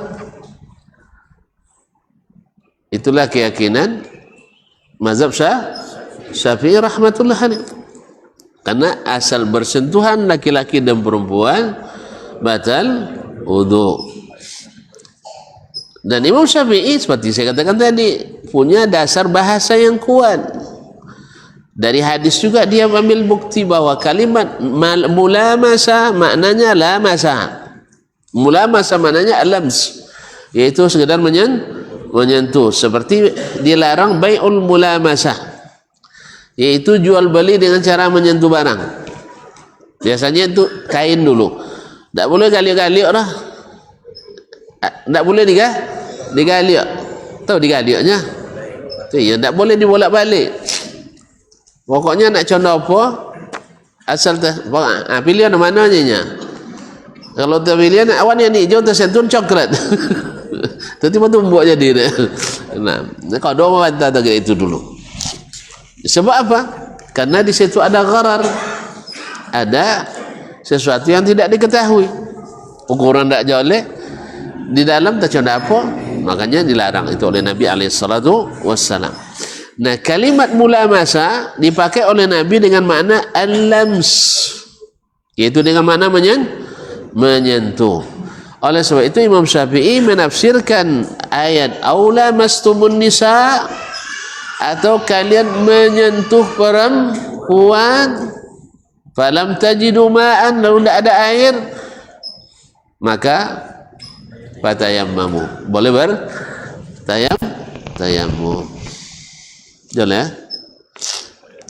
Itulah keyakinan mazhab Syafi'i rahmatullah alaih. Karena asal bersentuhan laki-laki dan perempuan batal wudu. Dan Imam Syafi'i seperti saya katakan tadi punya dasar bahasa yang kuat. Dari hadis juga dia ambil bukti bahwa kalimat mulamasa maknanya lamasa. Mulamasa maknanya alams, yaitu sekedar menyentuh. Seperti dilarang bai'ul mulamasa, yaitu jual beli dengan cara menyentuh barang. Biasanya itu kain dulu, tak boleh galiuk-galiuk dah, tak boleh digaliuk. Tahu digaliuknya tu ya, tak boleh dibolak-balik. Pokoknya nak contoh apa asal pilihan mana nya. Kalau tu pilihan awan yang ni hijau tersentuh coklat. Tiba-tiba tu buat jadi dia. Nah, kalau dua mata tak itu dulu. Sebab apa? Karena di situ ada gharar, ada sesuatu yang tidak diketahui. Ukuran tak jolek di dalam tak contoh apa, makanya dilarang itu oleh Nabi alaihissalatu wassalam. Nah, kalimat mulamasa dipakai oleh Nabi dengan makna al-lams, yaitu dengan makna menyentuh. Oleh sebab itu Imam Syafi'i menafsirkan ayat aula mastumun nisa, atau kalian menyentuh perempuan, falam tajidu ma'an, lalu tidak ada air, maka fatayammamu, boleh bertayammum. Jelas ya?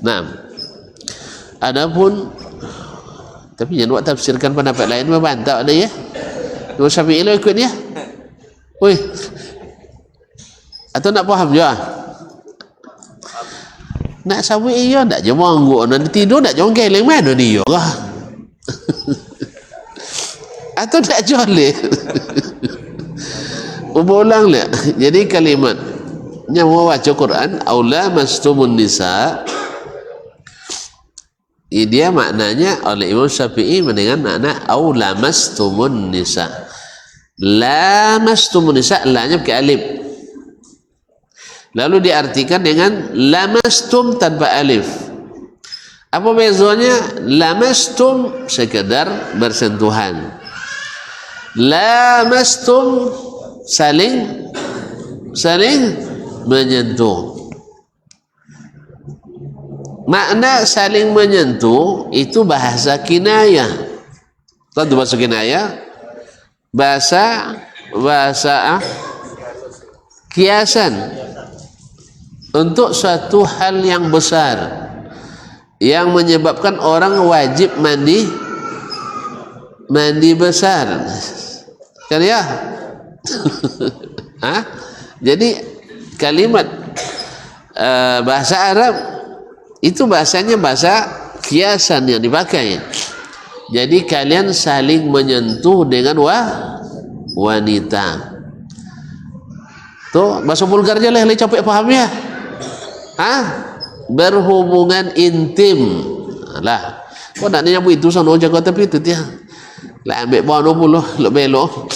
Nah, adapun tapi jangan buat tafsirkan pendapat lain membantah ada ya. Imam Syafi'i lo ikut dia. Woi. Atau nak faham juga? Nak sawi iya ndak je manggu nak tidur ndak jong geleng mana dia lah. Atau ndak joleh. Ulang le. Jadi kalimat yang membaca Quran aula mastumun nisa, dia maknanya oleh Imam Syafi'i dengan makna aula mastumun nisa. Lamastumun nisa, la-nya pakai alif. Lalu diartikan dengan lamastum tanpa alif. Apa bezanya? Lamastum sekedar bersentuhan. Lamastum saling menyentuh. Makna saling menyentuh itu bahasa kinayah. Tentu bahasa kinayah, bahasa kiasan untuk suatu hal yang besar yang menyebabkan orang wajib mandi besar. Kan ya? Jadi kalimat bahasa Arab itu bahasanya bahasa kiasan yang dipakai. Jadi kalian saling menyentuh dengan wanita. Tuh bahasa vulgar aja lah, capek paham ya. Berhubungan intim lah. Kau nak nyambut itu sana jaga tapi itu dia. Lah ambil bono puluh lo belok.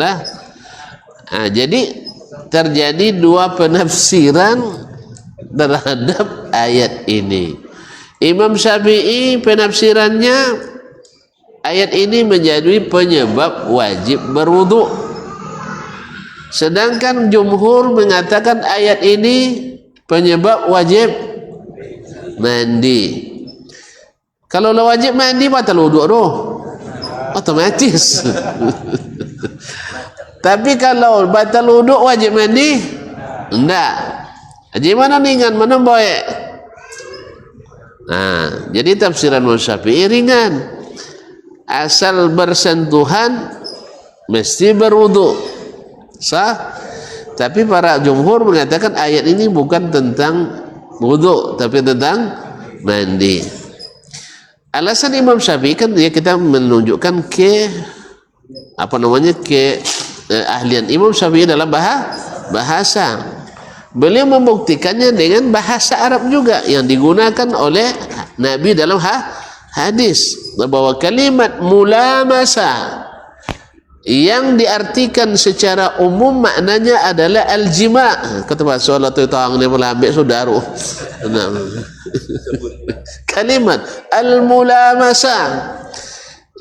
Lah. Jadi terjadi dua penafsiran terhadap ayat ini. Imam Syafi'i penafsirannya ayat ini menjadi penyebab wajib berwudu. Sedangkan jumhur mengatakan ayat ini penyebab wajib mandi. Kalau wajib mandi batal wudu doh. Otomatis. Tapi kalau batal wudu wajib mandi? Enggak. Jadi mana ringan mana baik? Jadi tafsiran Imam Syafi'i ringan. Asal bersentuhan mesti berwudu. Sah? Tapi para jumhur mengatakan ayat ini bukan tentang wudu, tapi tentang mandi. Alasan Imam Syafi'i kan ya kita menunjukkan ahlian Imam Syafi'i dalam bahasa. Beliau membuktikannya dengan bahasa Arab juga yang digunakan oleh Nabi dalam hadis, bahwa kalimat mulamasa yang diartikan secara umum maknanya adalah al-jima'. Kata bahasa Allah tu tang ni melambik saudara. Kalimat al-mulamasa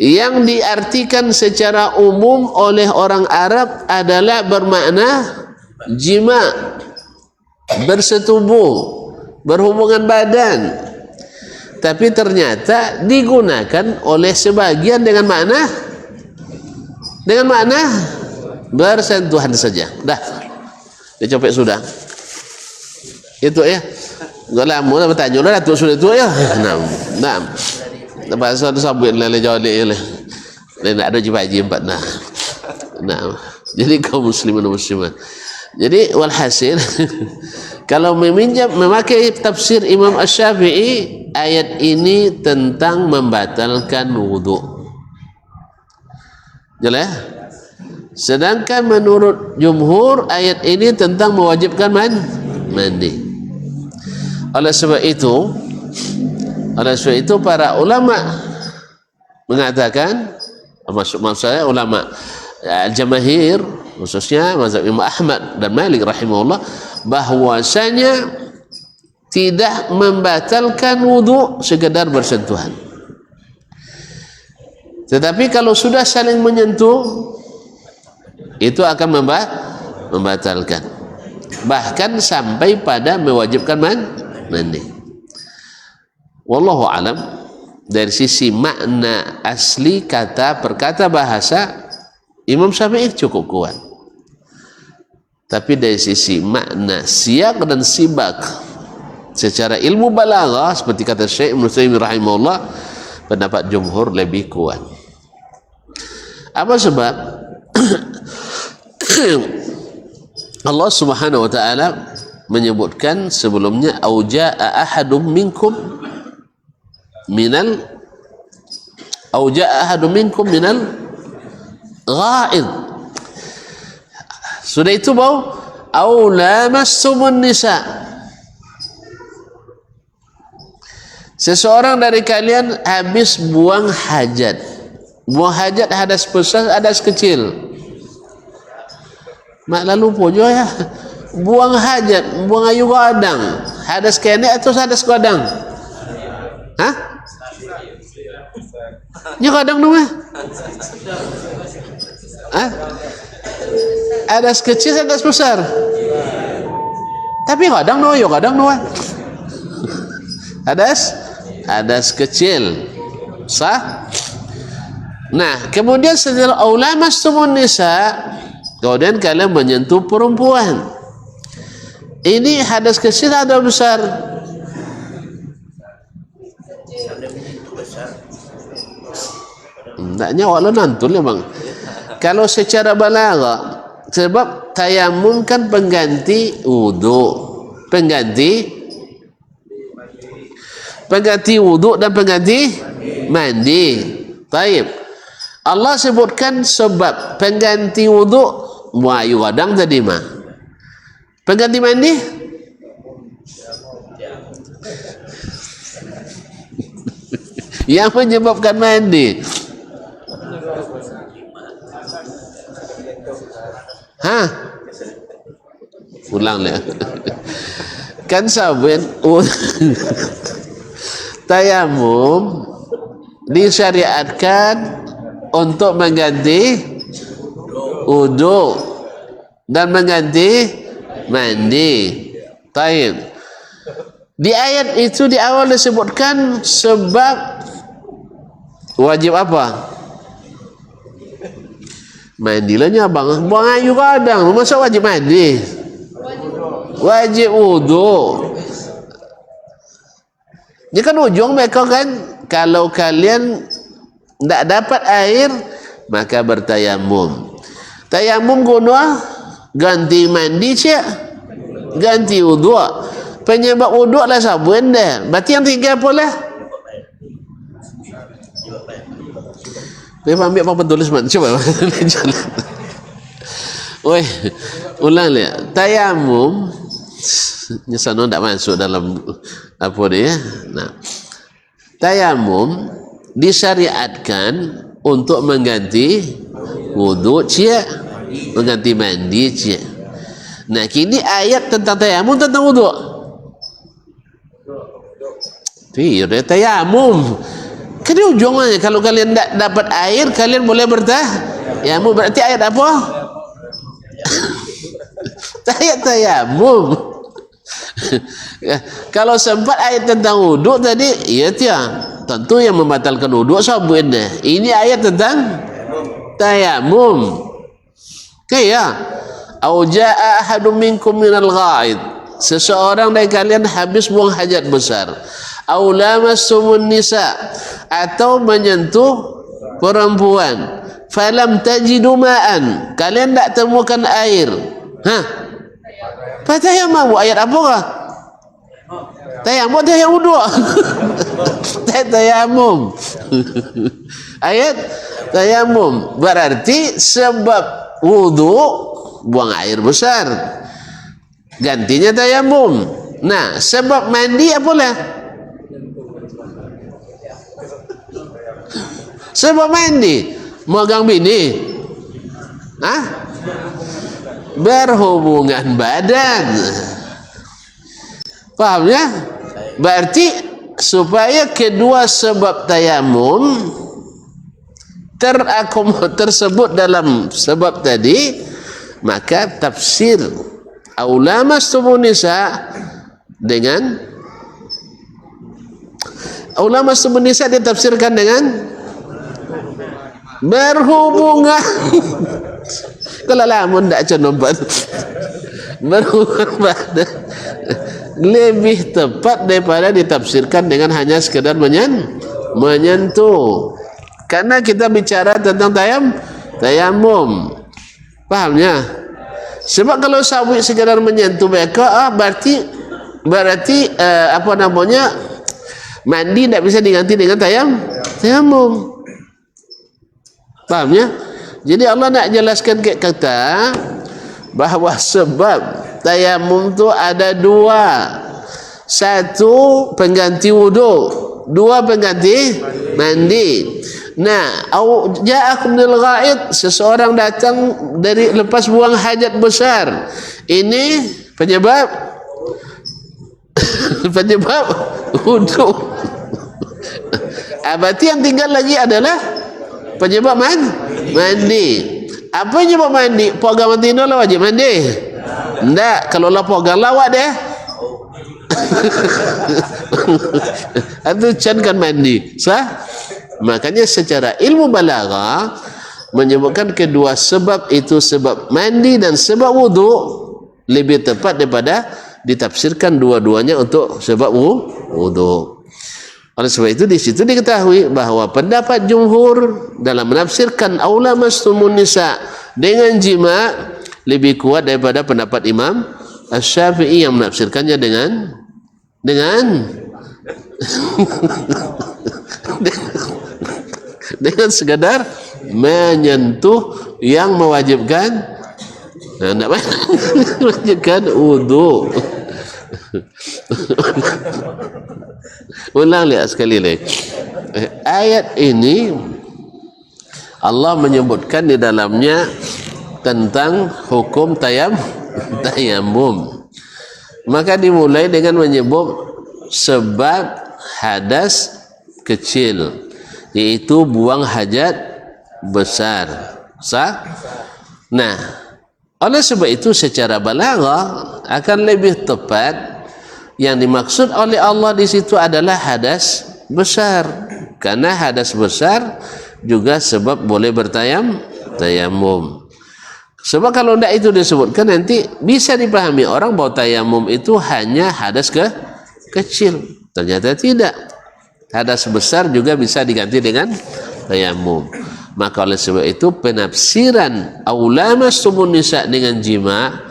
yang diartikan secara umum oleh orang Arab adalah bermakna jima', bersetubuh, berhubungan badan. Tapi ternyata digunakan oleh sebagian dengan makna bersentuhan saja. Dah, dia copek sudah. Itu ya. Gak lama dah bertanya lah Datuk sudah itu ya. Nah. Bahasa tu sabut lele jawab dia lah. Dia nak ada jibaji empat nah. Jadi kaum muslimin dan muslimat. Jadi walhasil kalau memakai tafsir Imam Asy-Syafi'i, ayat ini tentang membatalkan wudu. Jelas? Sedangkan menurut jumhur ayat ini tentang mewajibkan mandi. Oleh sebab itu para ulama mengatakan, maksud saya ulama al-jamaahir khususnya mazhab Imam Ahmad dan Malik rahimahullah, bahwasanya tidak membatalkan wudu sekedar bersentuhan. Tetapi kalau sudah saling menyentuh, itu akan membatalkan, bahkan sampai pada mewajibkan mandi. Wallahu alam. Dari sisi makna asli perkata bahasa, Imam Syafi'i cukup kuat. Tapi dari sisi makna siyak dan sibak secara ilmu balaghah, seperti kata Syekh Ibnu Taimiyah rahimahullah, pendapat jumhur lebih kuat. Apa sebab? Allah Subhanahu wa taala menyebutkan sebelumnya, auja'a ahadum minkum minal ghaid. Sudah itu bau aw lamassumun nisa. Seseorang dari kalian habis buang hajat. Buang hajat hadas besar, hadas kecil. Mak lalu pojo ya. Buang hajat, buang ayu gadang. Hadas kene atau hadas gadang? Hah? Nya gadang nu mah? Hah? Hadas kecil, hadas besar. Tapi gadang nu, yo gadang nu. Hadas kecil. Sah? Nah, kemudian setelah aulamastumun nisa, kemudian kalian menyentuh perempuan. Ini hadas kecil atau besar? Hendaknya walau nantul ya bang. Kalau secara balaghah, sebab tayamum kan pengganti wudu, pengganti wudu dan pengganti mandi. Taib. Allah sebutkan sebab pengganti wudu, wayu gadang tadi mah. Pengganti mandi? Yang menyebabkan mandi. Hah? Ulang lah. Kan sabun tayamum disyariatkan untuk mengganti wudu dan mengganti mandi. Taib. Di ayat itu di awal disebutkan sebab wajib apa? Mandilahnya bang, buang ayu gadang, masa wajib mandi? Wajib wudu. Ini kan ujung mereka kan, kalau kalian tidak dapat air, maka bertayamum. Tayamum guna ganti mandi cia, ganti wudu. Penyebab wudu lah sabun dah. Berarti yang tiga apa lah? Dia ambil apa tulis man? Coba. Woi, ulang lihat. Tayamum, nyesano tidak masuk dalam apa dia. Nah, tayamum disyariatkan untuk mengganti wudu cia, mengganti mandi cia. Nah, kini ayat tentang tayamum tentang wudu. Tidak tayamum. Kan di ujungnya kalau kalian tidak dapat air, kalian boleh bertayamum. Berarti ayat apa? Ayat tayamum. Kalau sempat ayat tentang wudu tadi, iya tiang. Tentu yang membatalkan wudu sabun deh. Ini ayat tentang tayamum. Kayak auja'a ahadum minkum minal ghaid. Seseorang dari kalian habis buang hajat besar. Aw lamassumun nisa, atau menyentuh perempuan. Falam tajidu ma'an, kalian tak temukan air. Hah? Fatayamum, ayat apa kah? Tayamum dia wudu. Tayamum. Ayat tayamum berarti sebab wudu buang air besar, gantinya tayamum. Nah, sebab mandi apalah? Sebab mandi, megang bini, berhubungan badan. Paham ya? Berarti supaya kedua sebab tayamum tersebut dalam sebab tadi, maka tafsir aula mastumun nisa dengan aula mastumun nisa ditafsirkan dengan berhubungan. Kalau lamun tak contoh berhubungan pada lebih tepat daripada ditafsirkan dengan hanya sekedar menyentuh. Karena kita bicara tentang tayamum. Pahamnya? Sebab kalau sabit sekedar menyentuh mereka, berarti apa namanya, mandi tidak bisa diganti dengan tayamum. Pahamnya? Jadi Allah nak jelaskan kata bahawa sebab tayamum tu ada dua. Satu pengganti wuduk, dua pengganti mandi. Nah, ja'akum minal ghaid, seseorang datang dari lepas buang hajat besar. Ini penyebab wuduk. Berarti yang tinggal lagi adalah penyebab mandi. Apa penyebab mandi? Pogang mantino lah wajib mandi. Enggak, kalau lah pogang lawak deh. Itu can kan mandi. Sah? Makanya secara ilmu balaghah menyebutkan kedua sebab itu, sebab mandi dan sebab wudu, lebih tepat daripada ditafsirkan dua-duanya untuk sebab wudu. Oleh sebab itu di situ diketahui bahawa pendapat jumhur dalam menafsirkan aula mastumun nisa dengan jima lebih kuat daripada pendapat Imam Asy-Syafi'i yang menafsirkannya dengan dengan sekadar menyentuh yang mewajibkan mewajibkan wudu. Ulang lihat sekali lagi. Ayat ini Allah menyebutkan di dalamnya tentang hukum tayamum. Maka dimulai dengan menyebut sebab hadas kecil, yaitu buang hajat besar. Sah? Nah, oleh sebab itu secara balaghah akan lebih tepat yang dimaksud oleh Allah di situ adalah hadas besar, karena hadas besar juga sebab boleh tayamum. Sebab kalau tidak itu disebutkan, nanti bisa dipahami orang bahwa tayamum itu hanya hadas kecil. Ternyata tidak. Hadas besar juga bisa diganti dengan tayamum. Maka oleh sebab itu penafsiran aula mastumun nisa dengan jima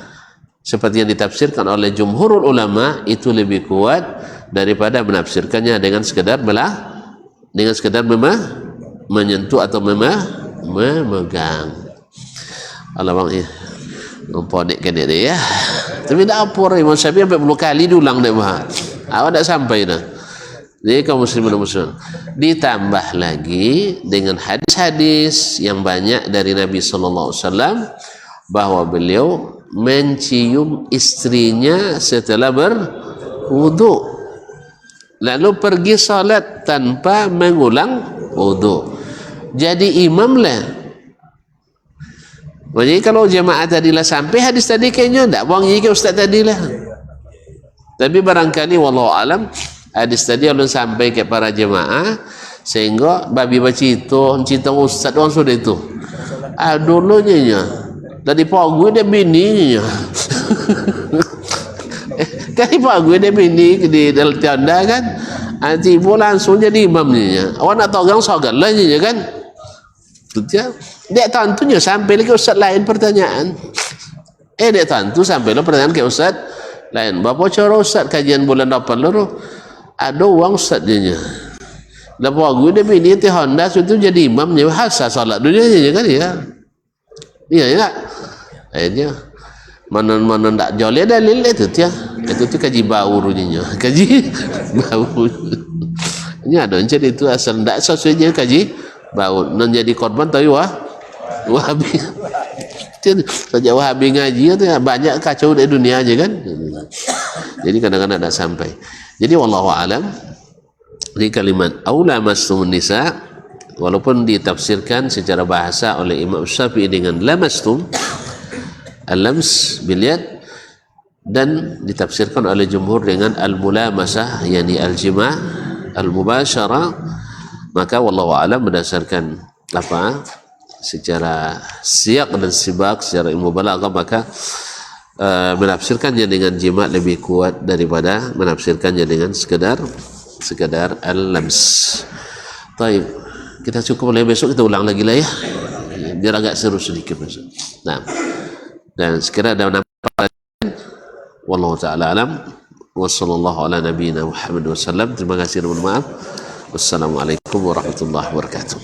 seperti yang ditafsirkan oleh jumhurul ulama itu lebih kuat daripada menafsirkannya dengan sekedar menyentuh atau memegang. Allah bang ya. Ponek kan dia ya. Tapi tak apa Imam Syafi'i sampai 10 kali diulang dah bah. Awak tak sampai dah. Jadi kaum muslimin dan muslimat, ditambah lagi dengan hadis-hadis yang banyak dari Nabi sallallahu alaihi wasallam bahwa beliau mencium istrinya setelah berwudu, lalu pergi salat tanpa mengulang wudu. Jadi imam lah. Jadi kalau jemaah tadilah sampai hadis tadi kayaknya tak buang ke ustaz tadilah. Tapi barangkali wallahu alam hadis tadi belum sampai ke para jemaah sehingga babi baca itu cinta ustaz orang sudah itu. Dulunya tadi pagu dia bininya. Tadi pagu dia bini di dalam tenda kan. Nanti ibu langsung jadi imamnya. Awak nak tahu gang sogal lah kan. Dia tentunya sampai lagi ustaz lain pertanyaan. Dia tentu sampai lo pertanyaan ke ustaz lain. Bapa cara ustaz kajian bulan 8 lalu ada uang ustaz dia. Lepas gue dia bini ti Honda itu jadi imamnya hasa salat dunia kan ya. Iya ya. Dia mana ndak joleh dalil itu dia. Itu tu kaji bau runya. Kaji bau. Ini ada encet itu asal ndak sesuai kaji bau. Non jadi korban tahu Wahabi. Saja Wahabi ngaji itu banyak kacau di dunia aja kan. Jadi kadang-kadang tak sampai. Jadi wallahu alam di kalimat aula mastumun nisa walaupun ditafsirkan secara bahasa oleh Imam Syafi'i dengan lamastum, al-lams bil yad, dan ditafsirkan oleh jumhur dengan al-mulamasah, yakni al-jima' al-mubasyarah, maka wallahu a'lam berdasarkan secara siyak dan sibak, secara ilmu balaghah, maka menafsirkannya dengan jima' lebih kuat daripada menafsirkannya dengan sekedar al-lams. Baik, kita cukup mulai besok, kita ulang lagi lah ya, biar agak seru sedikit besok. Nah, dan sekiranya ada nampak, wallahu ta'ala alam, wa sallallahu ala nabiyyina Muhammad wasallam. Terima kasih dan mohon maaf. Wassalamualaikum warahmatullahi wabarakatuh.